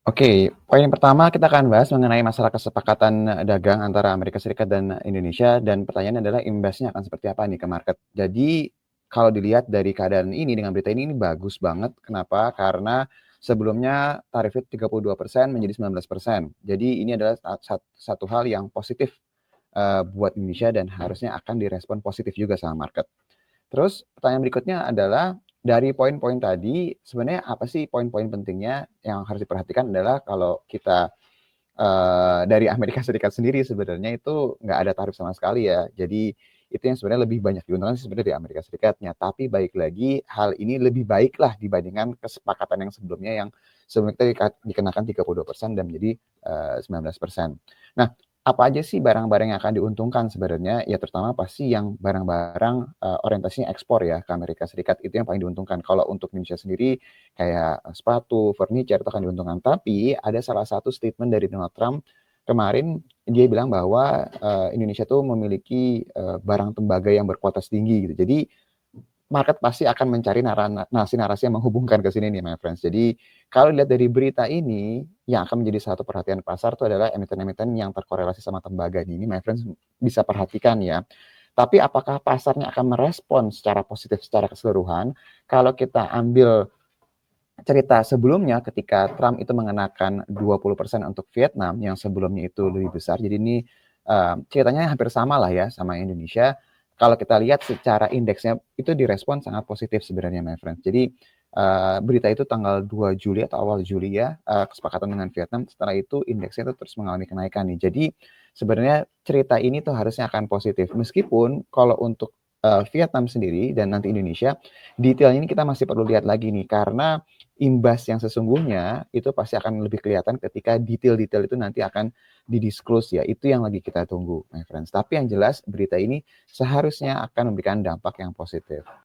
Oke, poin yang pertama kita akan bahas mengenai masalah kesepakatan dagang antara Amerika Serikat dan Indonesia dan pertanyaannya adalah imbasnya akan seperti apa nih ke market. Jadi kalau dilihat dari keadaan ini dengan berita ini bagus banget. Kenapa? Karena sebelumnya tarifnya 32% menjadi 19%. Jadi ini adalah satu hal yang positif buat Indonesia dan harusnya akan direspon positif juga sama market. Terus pertanyaan berikutnya adalah dari poin-poin tadi sebenarnya apa sih poin-poin pentingnya yang harus diperhatikan adalah kalau kita dari Amerika Serikat sendiri sebenarnya itu nggak ada tarif sama sekali ya. Jadi itu yang sebenarnya lebih banyak diuntungkan sih sebenarnya di Amerika Serikatnya. Tapi baik lagi hal ini lebih baik lah dibandingkan kesepakatan yang sebelumnya yang sebelumnya dikenakan 32% dan menjadi 19%. Nah, apa aja sih barang-barang yang akan diuntungkan sebenarnya? Ya terutama pasti yang barang-barang orientasinya ekspor ya ke Amerika Serikat itu yang paling diuntungkan. Kalau untuk Indonesia sendiri kayak sepatu, furniture itu akan diuntungkan. Tapi ada salah satu statement dari Donald Trump kemarin dia bilang bahwa Indonesia tuh memiliki barang tembaga yang berkualitas tinggi gitu. Jadi market pasti akan mencari narasi-narasi yang menghubungkan ke sini nih, my friends. Jadi kalau lihat dari berita ini, yang akan menjadi satu perhatian pasar itu adalah emiten-emiten yang terkorelasi sama tembaga ini, my friends bisa perhatikan ya. Tapi apakah pasarnya akan merespon secara positif secara keseluruhan? Kalau kita ambil cerita sebelumnya ketika Trump itu mengenakan 20% untuk Vietnam yang sebelumnya itu lebih besar. Jadi ini ceritanya hampir sama lah ya sama Indonesia. Kalau kita lihat secara indeksnya itu direspon sangat positif sebenarnya my friend. Jadi berita itu tanggal 2 Juli atau awal Juli ya, kesepakatan dengan Vietnam. Setelah itu indeksnya itu terus mengalami kenaikan nih. Jadi sebenarnya cerita ini tuh harusnya akan positif. Meskipun kalau untuk Vietnam sendiri dan nanti Indonesia, detailnya ini kita masih perlu lihat lagi nih karena imbas yang sesungguhnya itu pasti akan lebih kelihatan ketika detail-detail itu nanti akan didisclose ya. Itu yang lagi kita tunggu, my friends. Tapi yang jelas berita ini seharusnya akan memberikan dampak yang positif.